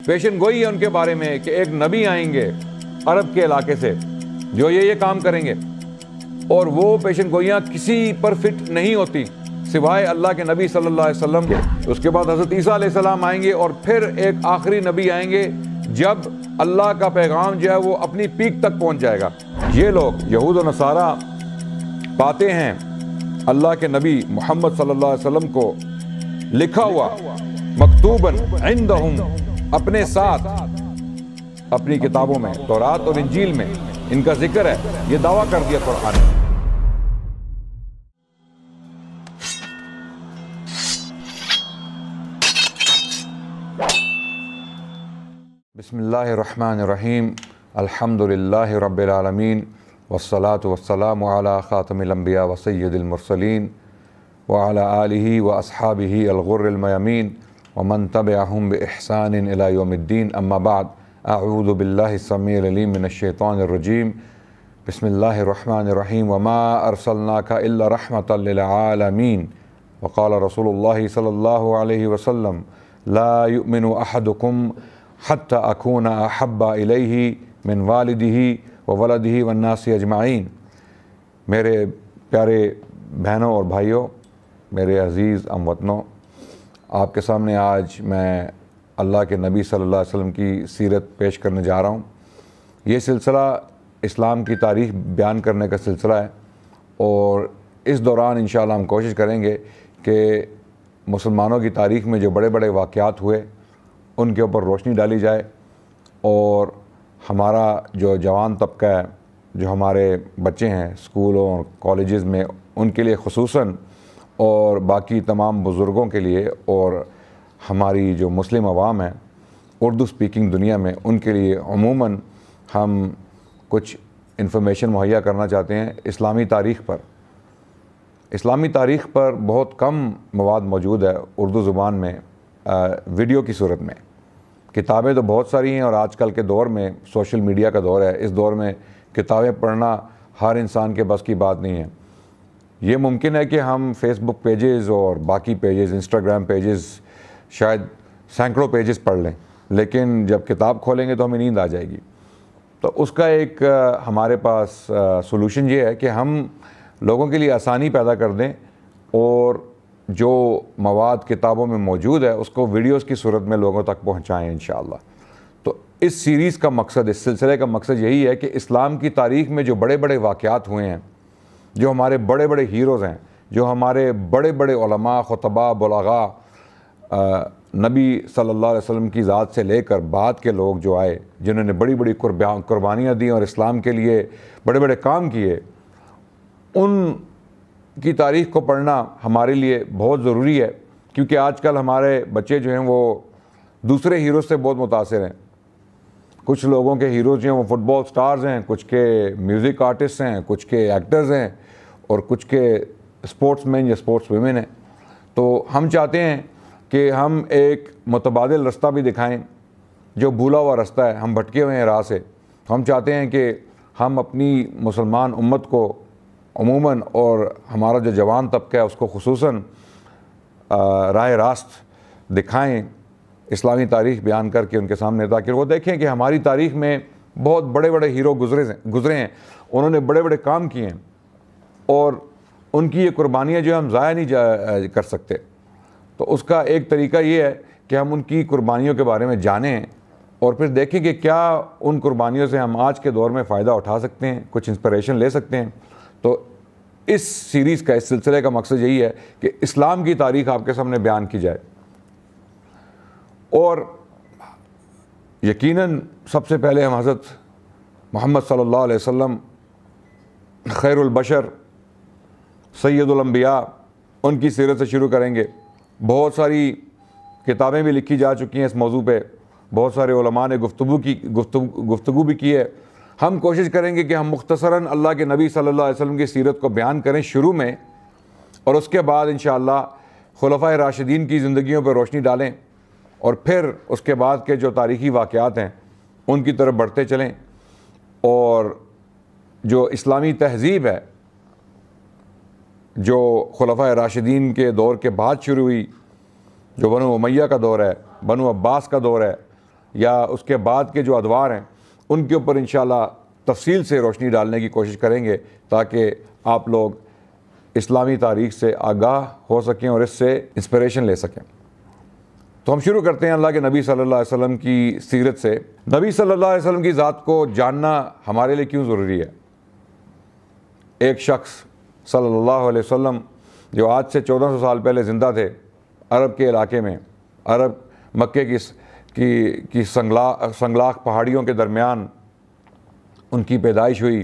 پیشن گوئی ہے ان کے بارے میں کہ ایک نبی آئیں گے عرب کے علاقے سے جو یہ کام کریں گے، اور وہ پیشن گوئیاں کسی پر فٹ نہیں ہوتی سوائے اللہ کے نبی صلی اللہ علیہ وسلم کے۔ اس کے بعد حضرت عیسیٰ علیہ السلام آئیں گے، اور پھر ایک آخری نبی آئیں گے جب اللہ کا پیغام جو ہے وہ اپنی پیک تک پہنچ جائے گا۔ یہ لوگ یہود و نصارہ پاتے ہیں اللہ کے نبی محمد صلی اللہ علیہ وسلم کو لکھا ہوا مکتوباً عندہم اپنے ساتھ اپنی کتابوں میں، تورات اور انجیل میں ان کا ذکر ہے، یہ دعویٰ کر دیا قرآن نے۔ بسم اللہ الرحمن الرحیم، الحمد للہ رب العالمین، والصلاة والسلام علی خاتم الانبیاء وسید المرسلین وعلی آلہ واصحابہ الغر المیامین ومن تبعہم بإحسان الی یوم الدین، اما بعد، اعوذ باللہ السمیع العلیم من الشیطان الرجیم، بسم اللہ الرحمن الرحیم، وما ارسلناک الا رحمۃ للعالمین، وقال رسول اللہ صلی اللہ علیہ وسلم لا یؤمن احدکم حتی اکون احب الیہ من والدہ وولدہ والناس اجمعین۔ میرے پیارے بہنوں اور بھائیوں، میرے عزیز ہم وطنوں، آپ کے سامنے آج میں اللہ کے نبی صلی اللہ علیہ وسلم کی سیرت پیش کرنے جا رہا ہوں۔ یہ سلسلہ اسلام کی تاریخ بیان کرنے کا سلسلہ ہے، اور اس دوران انشاءاللہ ہم کوشش کریں گے کہ مسلمانوں کی تاریخ میں جو بڑے بڑے واقعات ہوئے ان کے اوپر روشنی ڈالی جائے، اور ہمارا جو جوان طبقہ ہے، جو ہمارے بچے ہیں اسکولوں اور کالجز میں، ان کے لیے خصوصاً، اور باقی تمام بزرگوں کے لیے، اور ہماری جو مسلم عوام ہے اردو سپیکنگ دنیا میں، ان کے لیے عموماً ہم کچھ انفارمیشن مہیا کرنا چاہتے ہیں اسلامی تاریخ پر۔ اسلامی تاریخ پر بہت کم مواد موجود ہے اردو زبان میں ویڈیو کی صورت میں۔ کتابیں تو بہت ساری ہیں، اور آج کل کے دور میں سوشل میڈیا کا دور ہے، اس دور میں کتابیں پڑھنا ہر انسان کے بس کی بات نہیں ہے۔ یہ ممکن ہے کہ ہم فیس بک پیجز اور باقی پیجز، انسٹاگرام پیجز، شاید سینکڑوں پیجز پڑھ لیں، لیکن جب کتاب کھولیں گے تو ہمیں نیند آ جائے گی۔ تو اس کا ایک ہمارے پاس سولوشن یہ ہے کہ ہم لوگوں کے لیے آسانی پیدا کر دیں، اور جو مواد کتابوں میں موجود ہے اس کو ویڈیوز کی صورت میں لوگوں تک پہنچائیں انشاءاللہ۔ تو اس سیریز کا مقصد، اس سلسلے کا مقصد یہی ہے کہ اسلام کی تاریخ میں جو بڑے بڑے واقعات ہوئے ہیں، جو ہمارے بڑے بڑے ہیروز ہیں، جو ہمارے بڑے بڑے علماء، خطباء، بلغاء، نبی صلی اللہ علیہ وسلم کی ذات سے لے کر بعد کے لوگ جو آئے، جنہوں نے بڑی بڑی قربانیاں دیں اور اسلام کے لیے بڑے بڑے کام کیے، ان کی تاریخ کو پڑھنا ہمارے لیے بہت ضروری ہے، کیونکہ آج کل ہمارے بچے جو ہیں وہ دوسرے ہیروز سے بہت متاثر ہیں۔ کچھ لوگوں کے ہیروز جو ہیں وہ فٹ بال سٹارز ہیں، کچھ کے میوزک آرٹسٹ ہیں، کچھ کے ایکٹرز ہیں، اور کچھ کے اسپورٹس مین یا اسپورٹس ویمن ہیں۔ تو ہم چاہتے ہیں کہ ہم ایک متبادل رستہ بھی دکھائیں، جو بھولا ہوا رستہ ہے، ہم بھٹکے ہوئے ہیں راہ سے۔ ہم چاہتے ہیں کہ ہم اپنی مسلمان امت کو عموماً، اور ہمارا جو جوان طبقہ ہے اس کو خصوصاً راہ راست دکھائیں، اسلامی تاریخ بیان کر کے ان کے سامنے، تاکہ وہ دیکھیں کہ ہماری تاریخ میں بہت بڑے بڑے ہیرو گزرے ہیں، انہوں نے بڑے بڑے کام کیے ہیں، اور ان کی یہ قربانیاں جو ہم ضائع نہیں کر سکتے۔ تو اس کا ایک طریقہ یہ ہے کہ ہم ان کی قربانیوں کے بارے میں جانیں، اور پھر دیکھیں کہ کیا ان قربانیوں سے ہم آج کے دور میں فائدہ اٹھا سکتے ہیں، کچھ انسپریشن لے سکتے ہیں۔ تو اس سیریز کا، اس سلسلے کا مقصد یہی ہے کہ اسلام کی تاریخ آپ کے سامنے بیان کی جائے، اور یقیناً سب سے پہلے ہم حضرت محمد صلی اللہ علیہ وسلم، خیر البشر، سید الانبیاء، ان کی سیرت سے شروع کریں گے۔ بہت ساری کتابیں بھی لکھی جا چکی ہیں اس موضوع پہ، بہت سارے علماء نے گفتگو بھی کی ہے۔ ہم کوشش کریں گے کہ ہم مختصراً اللہ کے نبی صلی اللہ علیہ وسلم کی سیرت کو بیان کریں شروع میں، اور اس کے بعد انشاءاللہ خلفائے راشدین کی زندگیوں پر روشنی ڈالیں، اور پھر اس کے بعد کے جو تاریخی واقعات ہیں ان کی طرف بڑھتے چلیں، اور جو اسلامی تہذیب ہے جو خلفائے راشدین کے دور کے بعد شروع ہوئی، جو بنو امیہ کا دور ہے، بنو عباس کا دور ہے، یا اس کے بعد کے جو ادوار ہیں ان کے اوپر انشاءاللہ تفصیل سے روشنی ڈالنے کی کوشش کریں گے تاکہ آپ لوگ اسلامی تاریخ سے آگاہ ہو سکیں اور اس سے انسپریشن لے سکیں۔ تو ہم شروع کرتے ہیں اللہ کے نبی صلی اللہ علیہ وسلم کی سیرت سے۔ نبی صلی اللہ علیہ وسلم کی ذات کو جاننا ہمارے لیے کیوں ضروری ہے؟ ایک شخص صلی اللہ علیہ وسلم جو آج سے 1400 سال پہلے زندہ تھے، عرب کے علاقے میں، عرب مکے کی سنگلاخ پہاڑیوں کے درمیان ان کی پیدائش ہوئی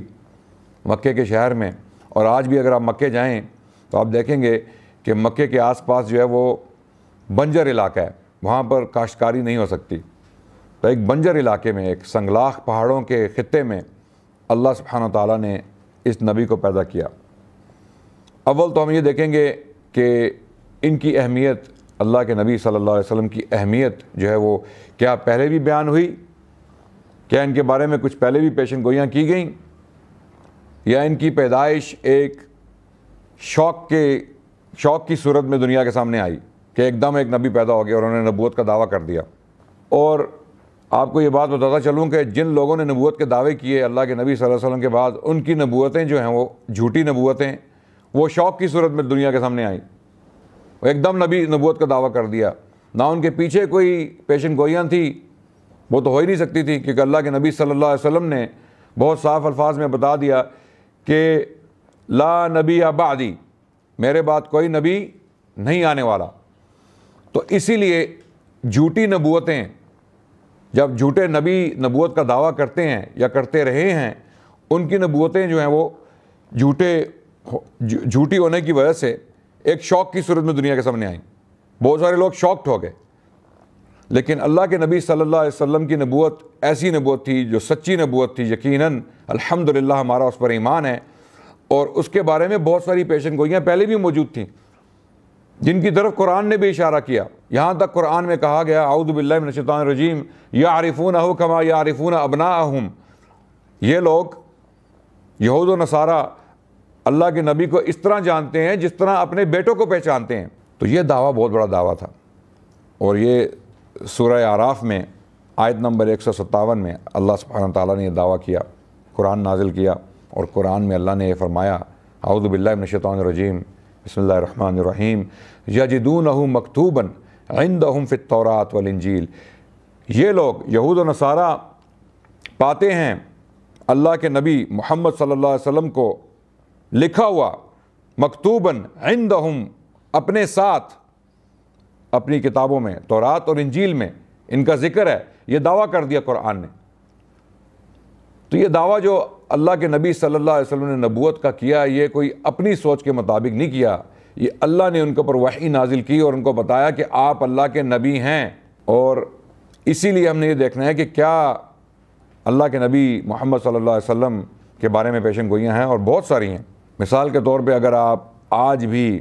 مکے کے شہر میں، اور آج بھی اگر آپ مکے جائیں تو آپ دیکھیں گے کہ مکے کے آس پاس جو ہے وہ بنجر علاقہ ہے، وہاں پر کاشتکاری نہیں ہو سکتی۔ تو ایک بنجر علاقے میں، ایک سنگلاخ پہاڑوں کے خطے میں اللہ سبحانہ تعالیٰ نے اس نبی کو پیدا کیا۔ اول تو ہم یہ دیکھیں گے کہ ان کی اہمیت، اللہ کے نبی صلی اللہ علیہ وسلم کی اہمیت جو ہے وہ کیا پہلے بھی بیان ہوئی، کیا ان کے بارے میں کچھ پہلے بھی پیشن گوئیاں کی گئیں، یا ان کی پیدائش ایک شوق کی صورت میں دنیا کے سامنے آئی کہ ایک دم ایک نبی پیدا ہو گیا اور انہوں نے نبوت کا دعویٰ کر دیا۔ اور آپ کو یہ بات بتاتا چلوں کہ جن لوگوں نے نبوت کے دعوے کیے اللہ کے نبی صلی اللہ علیہ وسلم کے بعد، ان کی نبوتیں جو ہیں وہ جھوٹی نبوتیں، وہ شوق کی صورت میں دنیا کے سامنے آئیں، وہ ایک دم نبی نبوت کا دعویٰ کر دیا، نہ ان کے پیچھے کوئی پیشن گوئیاں تھیں، وہ تو ہو ہی نہیں سکتی تھی، کیونکہ اللہ کے نبی صلی اللہ علیہ وسلم نے بہت صاف الفاظ میں بتا دیا کہ لا نبی بعدی، میرے بعد کوئی نبی نہیں آنے والا۔ تو اسی لیے جھوٹی نبوتیں، جب جھوٹے نبی نبوت کا دعویٰ کرتے ہیں یا کرتے رہے ہیں، ان کی نبوتیں جو ہیں وہ جھوٹی ہونے کی وجہ سے ایک شوق کی صورت میں دنیا کے سامنے آئیں، بہت سارے لوگ شاکڈ ہو گئے۔ لیکن اللہ کے نبی صلی اللہ علیہ وسلم کی نبوت ایسی نبوت تھی جو سچی نبوت تھی، یقیناً الحمدللہ ہمارا اس پر ایمان ہے، اور اس کے بارے میں بہت ساری پیشن گوئیاں پہلے بھی موجود تھیں جن کی طرف قرآن نے بھی اشارہ کیا۔ یہاں تک قرآن میں کہا گیا اعوذ باللہ من الشیطان الرجیم یعرفونہ کما یعرفون ابناءہم، یہ لوگ یہود و نصارہ اللہ کے نبی کو اس طرح جانتے ہیں جس طرح اپنے بیٹوں کو پہچانتے ہیں۔ تو یہ دعویٰ بہت بڑا دعویٰ تھا، اور یہ سورہ اعراف میں آیت نمبر 157 میں اللہ سبحانہ تعالیٰ نے یہ دعویٰ کیا، قرآن نازل کیا، اور قرآن میں اللہ نے یہ فرمایا اعوذ باللہ من الشیطان الرجیم بسم اللہ الرحمن الرحیم یجدونہ مکتوبا عندہم فی التوراۃ والانجیل، یہ لوگ یہود و نصارہ پاتے ہیں اللہ کے نبی محمد صلی اللہ علیہ وسلم کو لکھا ہوا مکتوباً عندہم، اپنے ساتھ اپنی کتابوں میں، تورات اور انجیل میں ان کا ذکر ہے۔ یہ دعویٰ کر دیا قرآن نے۔ تو یہ دعویٰ جو اللہ کے نبی صلی اللہ علیہ وسلم نے نبوت کا کیا، یہ کوئی اپنی سوچ کے مطابق نہیں کیا، یہ اللہ نے ان کے اوپر وحی نازل کی اور ان کو بتایا کہ آپ اللہ کے نبی ہیں۔ اور اسی لیے ہم نے یہ دیکھنا ہے کہ کیا اللہ کے نبی محمد صلی اللہ علیہ وسلم کے بارے میں پیشن گوئیاں ہیں، اور بہت ساری ہیں۔ مثال کے طور پہ اگر آپ آج بھی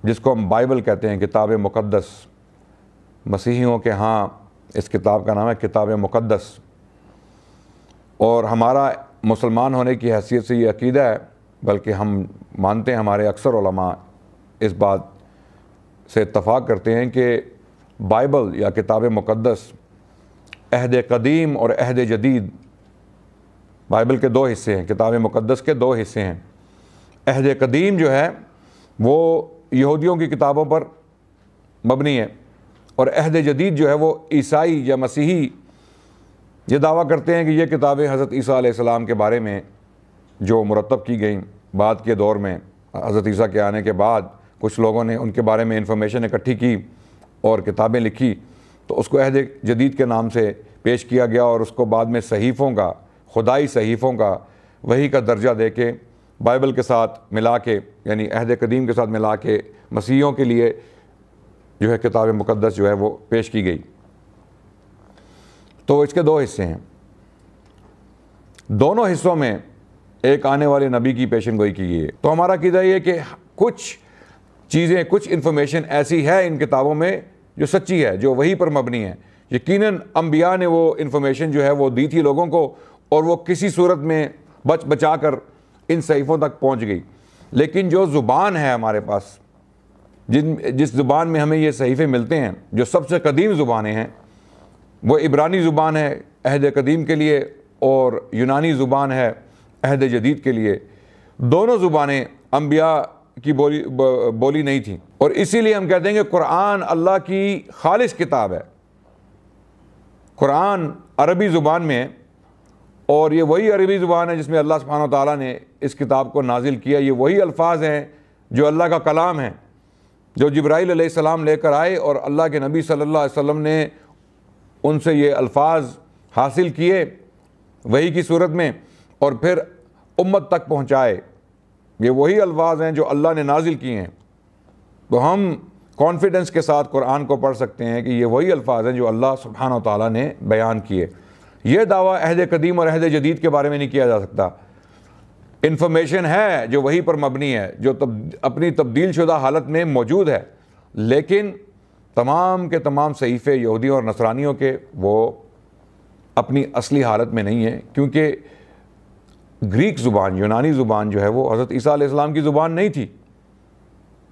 جس کو ہم بائبل کہتے ہیں، کتاب مقدس، مسیحیوں کے ہاں اس کتاب کا نام ہے کتاب مقدس، اور ہمارا مسلمان ہونے کی حیثیت سے یہ عقیدہ ہے، بلکہ ہم مانتے ہیں، ہمارے اکثر علماء اس بات سے اتفاق کرتے ہیں کہ بائبل یا کتاب مقدس عہد قدیم اور عہد جدید، بائبل کے دو حصے ہیں، کتاب مقدس کے دو حصے ہیں۔ عہد قدیم جو ہے وہ یہودیوں کی کتابوں پر مبنی ہے، اور عہد جدید جو ہے وہ عیسائی یا مسیحی یہ دعویٰ کرتے ہیں کہ یہ کتابیں حضرت عیسیٰ علیہ السلام کے بارے میں جو مرتب کی گئیں بعد کے دور میں، حضرت عیسیٰ کے آنے کے بعد کچھ لوگوں نے ان کے بارے میں انفارمیشن اکٹھی کی اور کتابیں لکھی، تو اس کو عہد جدید کے نام سے پیش کیا گیا، اور اس کو بعد میں صحیفوں کا، خدائی صحیفوں کا، وحی کا درجہ دے کے بائبل کے ساتھ ملا کے، یعنی عہد قدیم کے ساتھ ملا کے مسیحیوں کے لیے جو ہے کتاب مقدس جو ہے وہ پیش کی گئی۔ تو اس کے دو حصے ہیں، دونوں حصوں میں ایک آنے والے نبی کی پیشن گوئی کی گئی ہے۔ تو ہمارا عقیدہ یہ کہ کچھ چیزیں، کچھ انفارمیشن ایسی ہے ان کتابوں میں جو سچی ہے، جو وحی پر مبنی ہے۔ یقیناً انبیاء نے وہ انفارمیشن جو ہے وہ دی تھی لوگوں کو، اور وہ کسی صورت میں بچا کر ان صحیفوں تک پہنچ گئی۔ لیکن جو زبان ہے ہمارے پاس، جس زبان میں ہمیں یہ صحیفے ملتے ہیں، جو سب سے قدیم زبانیں ہیں، وہ عبرانی زبان ہے عہد قدیم کے لیے اور یونانی زبان ہے عہد جدید کے لیے. دونوں زبانیں انبیاء کی بولی نہیں تھیں، اور اسی لیے ہم کہتے ہیں کہ قرآن اللہ کی خالص کتاب ہے. قرآن عربی زبان میں ہے، اور یہ وہی عربی زبان ہے جس میں اللہ سبحانہ و تعالیٰ نے اس کتاب کو نازل کیا. یہ وہی الفاظ ہیں جو اللہ کا کلام ہے، جو جبرائیل علیہ السلام لے کر آئے اور اللہ کے نبی صلی اللہ علیہ وسلم نے ان سے یہ الفاظ حاصل کیے وحی کی صورت میں اور پھر امت تک پہنچائے. یہ وہی الفاظ ہیں جو اللہ نے نازل کیے ہیں. تو ہم کانفیڈنس کے ساتھ قرآن کو پڑھ سکتے ہیں کہ یہ وہی الفاظ ہیں جو اللہ سبحانہ و تعالیٰ نے بیان کیے. یہ دعویٰ عہد قدیم اور عہد جدید کے بارے میں نہیں کیا جا سکتا. انفارمیشن ہے جو وحی پر مبنی ہے، جو اپنی تبدیل شدہ حالت میں موجود ہے، لیکن تمام کے تمام صحیفے یہودیوں اور نصرانیوں کے وہ اپنی اصلی حالت میں نہیں ہیں، کیونکہ گریک زبان، یونانی زبان جو ہے وہ حضرت عیسیٰ علیہ السلام کی زبان نہیں تھی.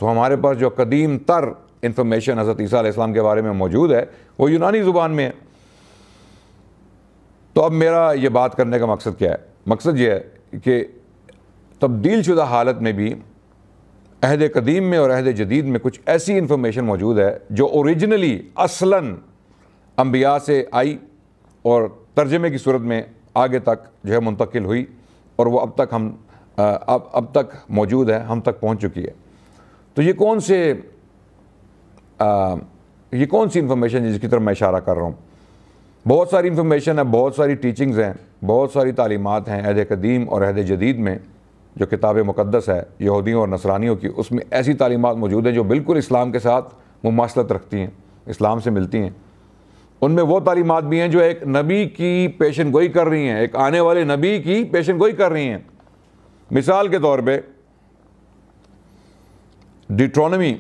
تو ہمارے پاس جو قدیم تر انفارمیشن حضرت عیسیٰ علیہ السلام کے بارے میں موجود ہے وہ یونانی زبان میں ہے. تو اب میرا یہ بات کرنے کا مقصد کیا ہے؟ مقصد یہ ہے کہ تبدیل شدہ حالت میں بھی عہد قدیم میں اور عہد جدید میں کچھ ایسی انفارمیشن موجود ہے جو اوریجنلی اصلاً انبیاء سے آئی اور ترجمے کی صورت میں آگے تک جو ہے منتقل ہوئی، اور وہ اب تک موجود ہے، ہم تک پہنچ چکی ہے. تو یہ کون سی انفارمیشن جس کی طرف میں اشارہ کر رہا ہوں؟ بہت ساری انفارمیشن ہے، بہت ساری ٹیچنگز ہیں، بہت ساری تعلیمات ہیں عہد قدیم اور عہد جدید میں. جو کتاب مقدس ہے یہودیوں اور نصرانیوں کی، اس میں ایسی تعلیمات موجود ہیں جو بالکل اسلام کے ساتھ مماثلت رکھتی ہیں، اسلام سے ملتی ہیں. ان میں وہ تعلیمات بھی ہیں جو ایک نبی کی پیشن گوئی کر رہی ہیں، ایک آنے والے نبی کی پیشن گوئی کر رہی ہیں. مثال کے طور پہ ڈیٹرونمی،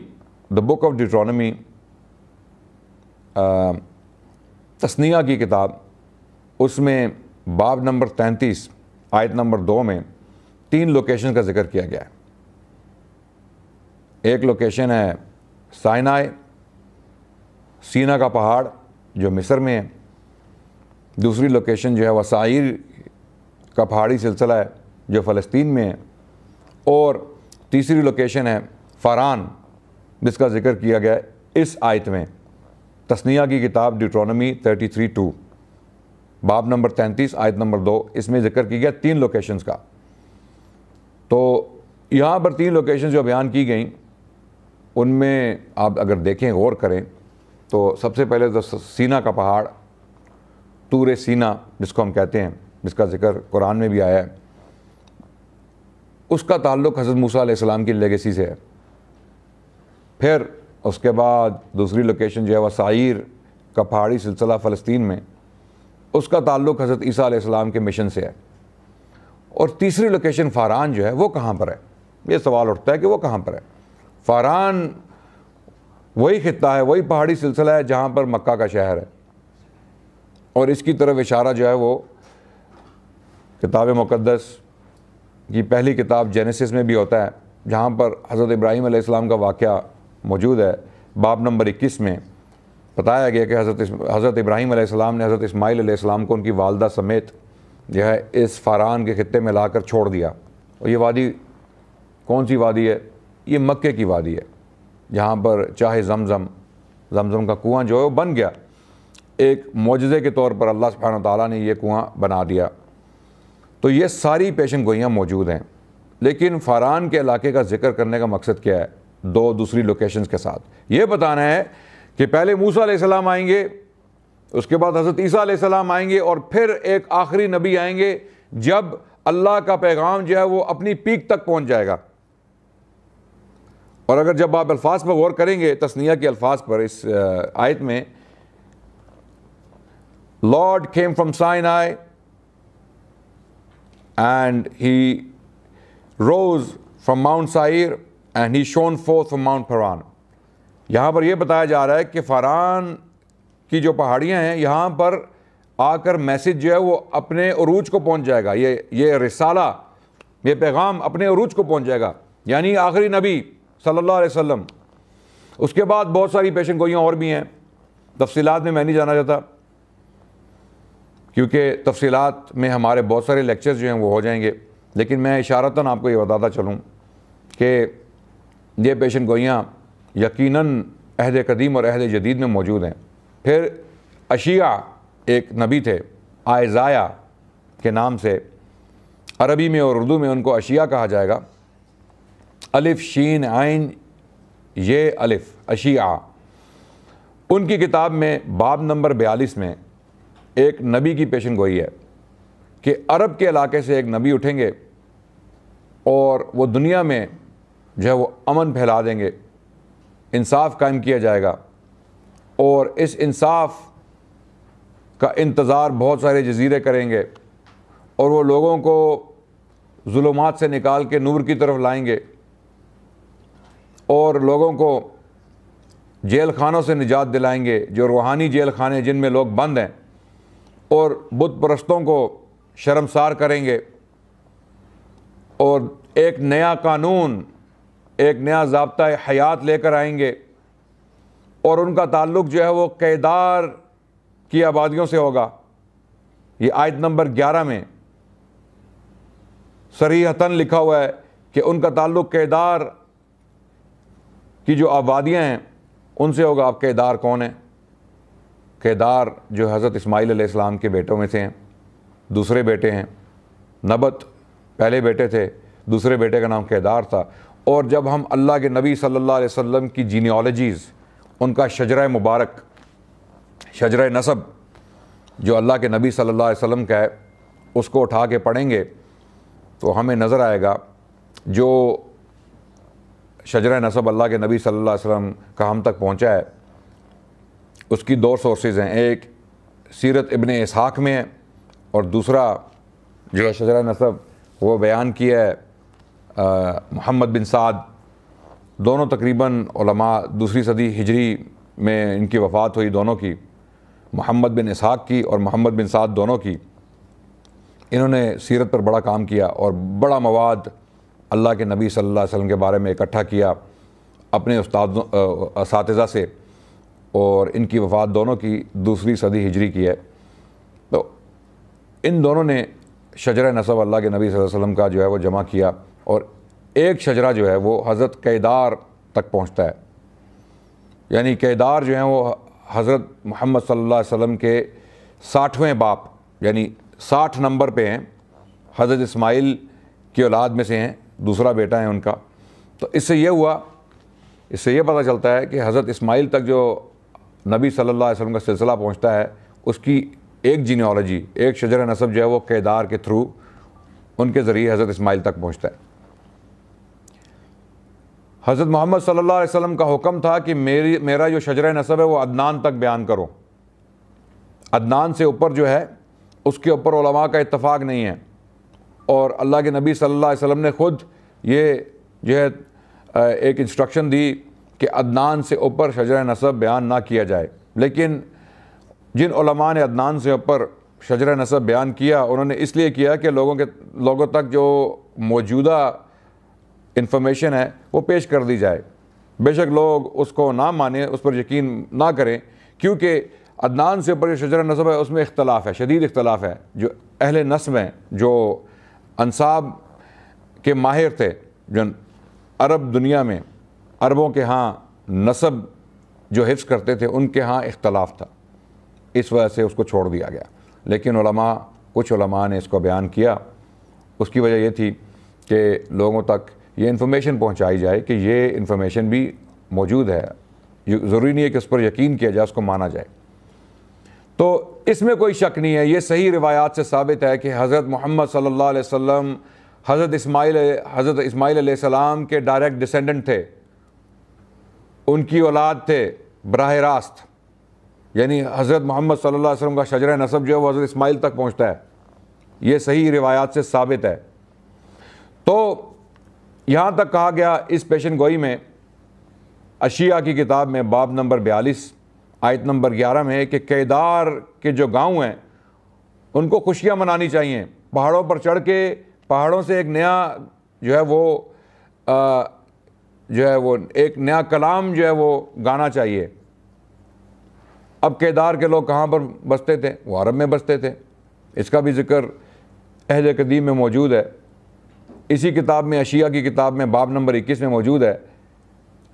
دا بک آف ڈیٹرونمی، تثنیہ کی کتاب، اس میں باب نمبر 33 آیت نمبر 2 میں 3 لوکیشن کا ذکر کیا گیا ہے. ایک لوکیشن ہے سائنائے، سینا کا پہاڑ جو مصر میں ہے. دوسری لوکیشن جو ہے وہ سعیر کا پہاڑی سلسلہ ہے جو فلسطین میں ہے. اور تیسری لوکیشن ہے فاران، جس کا ذکر کیا گیا ہے اس آیت میں. تثنیہ کی کتاب ڈیٹرونمی 33:2 باب نمبر 33 آیت نمبر 2، اس میں ذکر کی گیا 3 لوکیشنز کا. تو یہاں پر 3 لوکیشنز جو بیان کی گئیں، ان میں آپ اگر دیکھیں، غور کریں، تو سب سے پہلے تو سینا کا پہاڑ، طور سینا جس کو ہم کہتے ہیں، جس کا ذکر قرآن میں بھی آیا ہے، اس کا تعلق حضرت موسیٰ علیہ السلام کی لیگیسی سے ہے. پھر اس کے بعد دوسری لوکیشن جو ہے وہ سعیر کا پہاڑی سلسلہ فلسطین میں، اس کا تعلق حضرت عیسیٰ علیہ السلام کے مشن سے ہے. اور تیسری لوکیشن فاران جو ہے وہ کہاں پر ہے؟ یہ سوال اٹھتا ہے کہ وہ کہاں پر ہے. فاران وہی خطہ ہے، وہی پہاڑی سلسلہ ہے جہاں پر مکہ کا شہر ہے. اور اس کی طرف اشارہ جو ہے وہ کتاب مقدس کی پہلی کتاب جینیسس میں بھی ہوتا ہے، جہاں پر حضرت ابراہیم علیہ السلام کا واقعہ موجود ہے. باب نمبر 21 میں بتایا گیا کہ حضرت ابراہیم علیہ السلام نے حضرت اسماعیل علیہ السلام کو ان کی والدہ سمیت جو ہے اس فاران کے خطے میں لا کر چھوڑ دیا. اور یہ وادی کون سی وادی ہے؟ یہ مکے کی وادی ہے، جہاں پر چاہے زمزم کا کنواں جو ہے وہ بن گیا. ایک معجزے کے طور پر اللہ سبحانہ تعالیٰ نے یہ کنواں بنا دیا. تو یہ ساری پیشن گوئیاں موجود ہیں. لیکن فاران کے علاقے کا ذکر کرنے کا مقصد کیا ہے؟ دوسری لوکیشنز کے ساتھ یہ بتانا ہے کہ پہلے موسیٰ علیہ السلام آئیں گے، اس کے بعد حضرت عیسیٰ علیہ السلام آئیں گے، اور پھر ایک آخری نبی آئیں گے جب اللہ کا پیغام جو ہے وہ اپنی پیک تک پہنچ جائے گا. اور اگر جب آپ الفاظ پر غور کریں گے، تثنیہ کے الفاظ پر، اس آیت میں Lord came from Sinai and he rose from Mount Seir and he shone forth from Mount Paran. یہاں پر یہ بتایا جا رہا ہے کہ فاران کی جو پہاڑیاں ہیں، یہاں پر آ کر میسج جو ہے وہ اپنے عروج کو پہنچ جائے گا. یہ رسالہ، یہ پیغام اپنے عروج کو پہنچ جائے گا، یعنی آخری نبی صلی اللہ علیہ وسلم. اس کے بعد بہت ساری پیشن گوئیاں اور بھی ہیں، تفصیلات میں نہیں جانا چاہتا. کیونکہ تفصیلات میں ہمارے بہت سارے لیکچرز جو ہیں وہ ہو جائیں گے، لیکن میں اشارتاً آپ کو یہ بتاتا چلوں کہ یہ پیشن گوئیاں یقیناً عہد قدیم اور عہد جدید میں موجود ہیں۔ پھر اشیاء ایک نبی تھے آئزایا کے نام سے، عربی میں اور اردو میں ان کو اشیاء کہا جائے گا، الف شین عین یہ الف اشیاء۔ ان کی کتاب میں باب نمبر 42 میں ایک نبی کی پیشن گوئی ہے کہ عرب کے علاقے سے ایک نبی اٹھیں گے اور وہ دنیا میں جو ہے وہ امن پھیلا دیں گے، انصاف قائم کیا جائے گا، اور اس انصاف کا انتظار بہت سارے جزیرے کریں گے، اور وہ لوگوں کو ظلمات سے نکال کے نور کی طرف لائیں گے، اور لوگوں کو جیل خانوں سے نجات دلائیں گے، جو روحانی جیل خانے جن میں لوگ بند ہیں، اور بت پرستوں کو شرمسار کریں گے، اور ایک نیا قانون، ایک نیا ضابطہ حیات لے کر آئیں گے، اور ان کا تعلق جو ہے وہ کیدار کی آبادیوں سے ہوگا۔ یہ آیت نمبر 11 میں صریحتاً لکھا ہوا ہے کہ ان کا تعلق کیدار کی جو آبادیاں ہیں ان سے ہوگا۔ اب کیدار کون ہے؟ کیدار جو حضرت اسماعیل علیہ السلام کے بیٹوں میں سے ہیں، دوسرے بیٹے ہیں۔ نبت پہلے بیٹے تھے، دوسرے بیٹے کا نام کیدار تھا۔ اور جب ہم اللہ کے نبی صلی اللہ علیہ وسلم کی جینیالوجیز، ان کا شجرہ مبارک، شجرہ نسب جو اللہ کے نبی صلی اللہ علیہ وسلم کا ہے، اس کو اٹھا کے پڑھیں گے تو ہمیں نظر آئے گا جو شجرہ نسب اللہ کے نبی صلی اللہ علیہ وسلم کا ہم تک پہنچا ہے، اس کی دو سورسز ہیں، ایک سیرت ابن اسحاق میں ہے، اور دوسرا جو شجرہ نسب وہ بیان کیا ہے محمد بن سعد۔ دونوں تقریباً علماء دوسری صدی ہجری میں ان کی وفات ہوئی، دونوں کی، محمد بن اسحاق کی اور محمد بن سعد دونوں کی۔ انہوں نے سیرت پر بڑا کام کیا اور بڑا مواد اللہ کے نبی صلی اللہ علیہ وسلم کے بارے میں اکٹھا کیا اپنے اساتذہ سے، اور ان کی وفات دونوں کی دوسری صدی ہجری کی ہے۔ تو ان دونوں نے شجرہ نسب اللہ کے نبی صلی اللہ علیہ وسلم کا جو ہے وہ جمع کیا، اور ایک شجرہ جو ہے وہ حضرت کیدار تک پہنچتا ہے۔ یعنی کیدار جو ہیں وہ حضرت محمد صلی اللہ علیہ وسلم کے 60ویں باپ، یعنی 60 نمبر پہ ہیں، حضرت اسماعیل کی اولاد میں سے ہیں، دوسرا بیٹا ہے ان کا۔ تو اس سے یہ پتہ چلتا ہے کہ حضرت اسماعیل تک جو نبی صلی اللہ علیہ وسلم کا سلسلہ پہنچتا ہے، اس کی ایک جینیالوجی، ایک شجرہ نسب جو ہے وہ کیدار کے تھرو، ان کے ذریعے حضرت اسماعیل تک پہنچتا ہے۔ حضرت محمد صلی اللہ علیہ وسلم کا حکم تھا کہ میرا جو شجرہ نسب ہے وہ عدنان تک بیان کرو۔ عدنان سے اوپر جو ہے اس کے اوپر علماء کا اتفاق نہیں ہے، اور اللہ کے نبی صلی اللہ علیہ وسلم نے خود یہ جو ہے ایک انسٹرکشن دی کہ عدنان سے اوپر شجرہ نسب بیان نہ کیا جائے۔ لیکن جن علماء نے عدنان سے اوپر شجرہ نسب بیان کیا، انہوں نے اس لیے کیا کہ لوگوں تک جو موجودہ انفارمیشن ہے وہ پیش کر دی جائے۔ بے شک لوگ اس کو نہ مانیں، اس پر یقین نہ کریں، کیونکہ عدنان سے اوپر جو شجرہ نسب ہے اس میں اختلاف ہے، شدید اختلاف ہے۔ جو اہل نسب ہیں، جو انساب کے ماہر تھے، جو عرب دنیا میں عربوں کے ہاں نسب جو حفظ کرتے تھے، ان کے ہاں اختلاف تھا، اس وجہ سے اس کو چھوڑ دیا گیا۔ لیکن کچھ علماء نے اس کو بیان کیا۔ اس کی وجہ یہ تھی کہ لوگوں تک یہ انفارمیشن پہنچائی جائے کہ یہ انفارمیشن بھی موجود ہے، ضروری نہیں ہے کہ اس پر یقین کیا جائے، اس کو مانا جائے۔ تو اس میں کوئی شک نہیں ہے، یہ صحیح روایات سے ثابت ہے کہ حضرت محمد صلی اللہ علیہ وسلم حضرت اسماعیل علیہ السلام کے ڈائریکٹ ڈسینڈنٹ تھے، ان کی اولاد تھے براہ راست۔ یعنی حضرت محمد صلی اللہ علیہ وسلم کا شجرہ نسب جو ہے وہ حضرت اسماعیل تک پہنچتا ہے، یہ صحیح روایات سے ثابت ہے۔ تو یہاں تک کہا گیا اس پیشن گوئی میں، اشیاء کی کتاب میں باب نمبر 42 آیت نمبر 11 میں ہے کہ کیدار کے جو گاؤں ہیں ان کو خوشیاں منانی چاہیے، پہاڑوں پر چڑھ کے پہاڑوں سے ایک نیا جو ہے وہ ایک نیا کلام جو ہے وہ گانا چاہیے۔ اب کیدار کے لوگ کہاں پر بستے تھے؟ وہ عرب میں بستے تھے، اس کا بھی ذکر عہد قدیم میں موجود ہے۔ اسی کتاب میں، اشیاء کی کتاب میں باب نمبر 21 میں موجود ہے،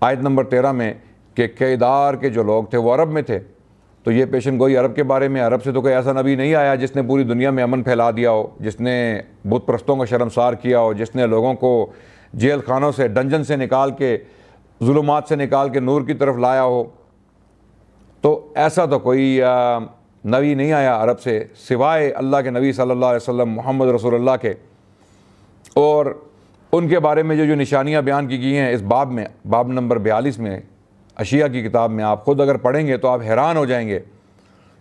آیت نمبر 13 میں، کہ کیدار کے جو لوگ تھے وہ عرب میں تھے، تو یہ پیشن گوئی عرب کے بارے میں۔ عرب سے تو کوئی ایسا نبی نہیں آیا جس نے پوری دنیا میں امن پھیلا دیا ہو، جس نے بت پرستوں کو شرمسار کیا ہو، جس نے لوگوں کو جیل خانوں سے، ڈنجن سے نکال کے، ظلمات سے نکال کے نور کی طرف لایا ہو۔ تو ایسا تو کوئی نبی نہیں آیا عرب سے سوائے اللہ کے نبی صلی اللہ علیہ وسلم محمد رسول اللہ کے۔ اور ان کے بارے میں جو نشانیاں بیان کی گئی ہیں اس باب میں، باب نمبر 42 میں اشیاء کی کتاب میں، آپ خود اگر پڑھیں گے تو آپ حیران ہو جائیں گے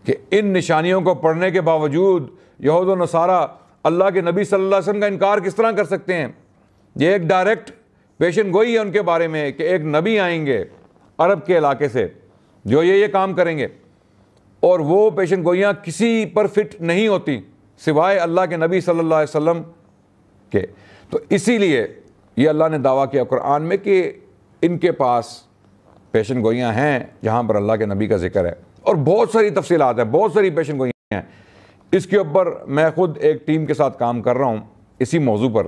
کہ ان نشانیوں کو پڑھنے کے باوجود یہود و نصارہ اللہ کے نبی صلی اللہ علیہ وسلم کا انکار کس طرح کر سکتے ہیں؟ یہ ایک ڈائریکٹ پیشن گوئی ہے ان کے بارے میں کہ ایک نبی آئیں گے عرب کے علاقے سے جو یہ کام کریں گے، اور وہ پیشن گوئیاں کسی پر فٹ نہیں ہوتی سوائے اللہ کے نبی صلی اللہ علیہ وسلم کے۔ تو اسی لیے یہ اللہ نے دعویٰ کیا قرآن میں کہ ان کے پاس پیشن گوئیاں ہیں جہاں پر اللہ کے نبی کا ذکر ہے، اور بہت ساری تفصیلات ہیں، بہت ساری پیشن گوئیاں ہیں۔ اس کے اوپر میں خود ایک ٹیم کے ساتھ کام کر رہا ہوں اسی موضوع پر،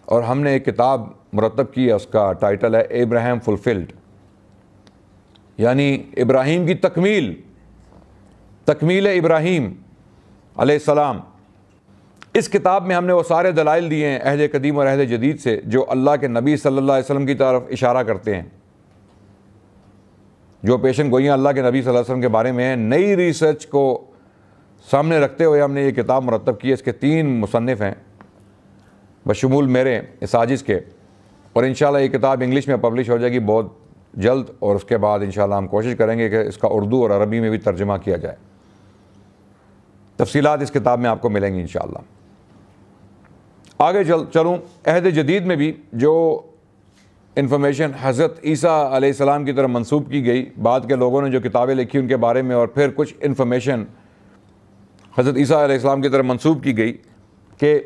اور ہم نے ایک کتاب مرتب کی ہے، اس کا ٹائٹل ہے ابراہیم فلفلڈ، یعنی ابراہیم کی تکمیل ابراہیم علیہ السلام۔ اس کتاب میں ہم نے وہ سارے دلائل دیے ہیں عہد قدیم اور عہد جدید سے جو اللہ کے نبی صلی اللہ علیہ وسلم کی طرف اشارہ کرتے ہیں، جو پیشن گوئیاں اللہ کے نبی صلی اللہ علیہ وسلم کے بارے میں ہیں۔ نئی ریسرچ کو سامنے رکھتے ہوئے ہم نے یہ کتاب مرتب کی ہے۔ اس کے 3 مصنف ہیں بشمول میرے اساجز کے، اور انشاءاللہ یہ کتاب انگلش میں پبلش ہو جائے گی بہت جلد، اور اس کے بعد انشاءاللہ ہم کوشش کریں گے کہ اس کا اردو اور عربی میں بھی ترجمہ کیا جائے۔ تفصیلات اس کتاب میں آپ کو ملیں گی انشاءاللہ۔ آگے چلوں، عہد جدید میں بھی جو انفارمیشن حضرت عیسیٰ علیہ السلام کی طرف منسوب کی گئی، بعد کے لوگوں نے جو کتابیں لکھی ان کے بارے میں، اور پھر کچھ انفارمیشن حضرت عیسیٰ علیہ السلام کی طرف منسوب کی گئی کہ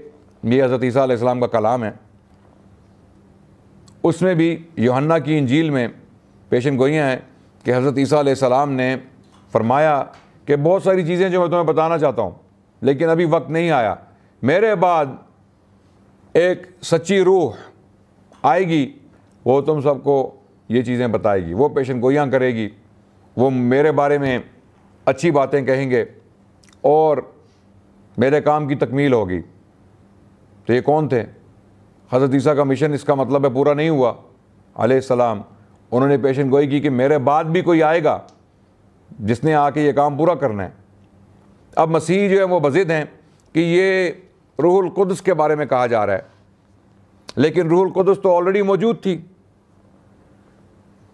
یہ حضرت عیسیٰ علیہ السلام کا کلام ہے، اس میں بھی یوحنا کی انجیل میں پیشن گوئیاں ہیں کہ حضرت عیسیٰ علیہ السلام نے فرمایا کہ بہت ساری چیزیں جو میں تمہیں بتانا چاہتا ہوں لیکن ابھی وقت نہیں آیا، میرے بعد ایک سچی روح آئے گی، وہ تم سب کو یہ چیزیں بتائے گی، وہ پیشن گوئیاں کرے گی، وہ میرے بارے میں اچھی باتیں کہیں گے اور میرے کام کی تکمیل ہوگی۔ تو یہ کون تھے؟ حضرت عیسیٰ کا مشن اس کا مطلب ہے پورا نہیں ہوا علیہ السلام، انہوں نے پیشن گوئی کی کہ میرے بعد بھی کوئی آئے گا جس نے آ کے یہ کام پورا کرنا ہے۔ اب مسیح جو ہے وہ بضد ہیں کہ یہ روح القدس کے بارے میں کہا جا رہا ہے، لیکن روح القدس تو آلریڈی موجود تھی،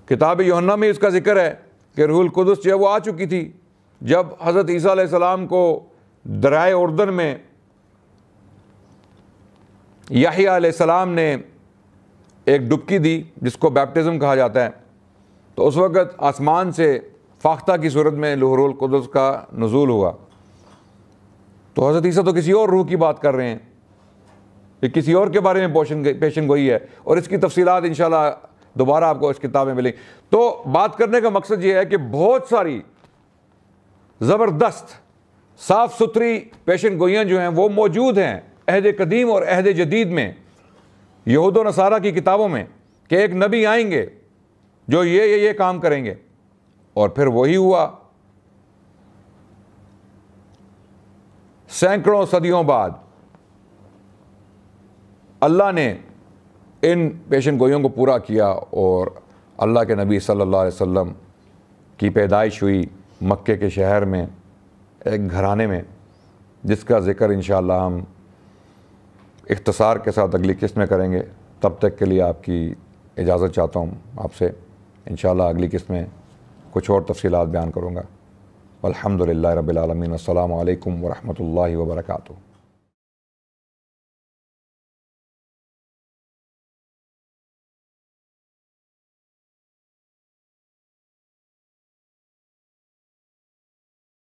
کتاب یوحنا میں اس کا ذکر ہے کہ روح القدس جو ہے وہ آ چکی تھی جب حضرت عیسیٰ علیہ السلام کو دریائے اردن میں یحییٰ علیہ السلام نے ایک ڈبکی دی جس کو بیپٹزم کہا جاتا ہے، تو اس وقت آسمان سے فاختہ کی صورت میں روح القدس کا نزول ہوا۔ تو حضرت عیسیٰ تو کسی اور روح کی بات کر رہے ہیں، یہ کسی اور کے بارے میں پیشن گوئی ہے، اور اس کی تفصیلات انشاءاللہ دوبارہ آپ کو اس کتاب میں ملیں۔ تو بات کرنے کا مقصد یہ ہے کہ بہت ساری زبردست صاف ستھری پیشن گوئیاں جو ہیں وہ موجود ہیں عہد قدیم اور عہد جدید میں، یہود و نصارہ کی کتابوں میں، کہ ایک نبی آئیں گے جو یہ کام کریں گے، اور پھر وہی ہوا۔ سینکڑوں صدیوں بعد اللہ نے ان پیشن گوئیوں کو پورا کیا، اور اللہ کے نبی صلی اللہ علیہ وسلم کی پیدائش ہوئی مکے کے شہر میں ایک گھرانے میں، جس کا ذکر انشاءاللہ ہم اختصار کے ساتھ اگلی قسط میں کریں گے۔ تب تک کے لیے آپ کی اجازت چاہتا ہوں آپ سے، انشاءاللہ اگلی قسط میں کچھ اور تفصیلات بیان کروں گا۔ الحمدللہ رب العالمین، السلام علیکم ورحمۃ اللہ وبرکاتہ۔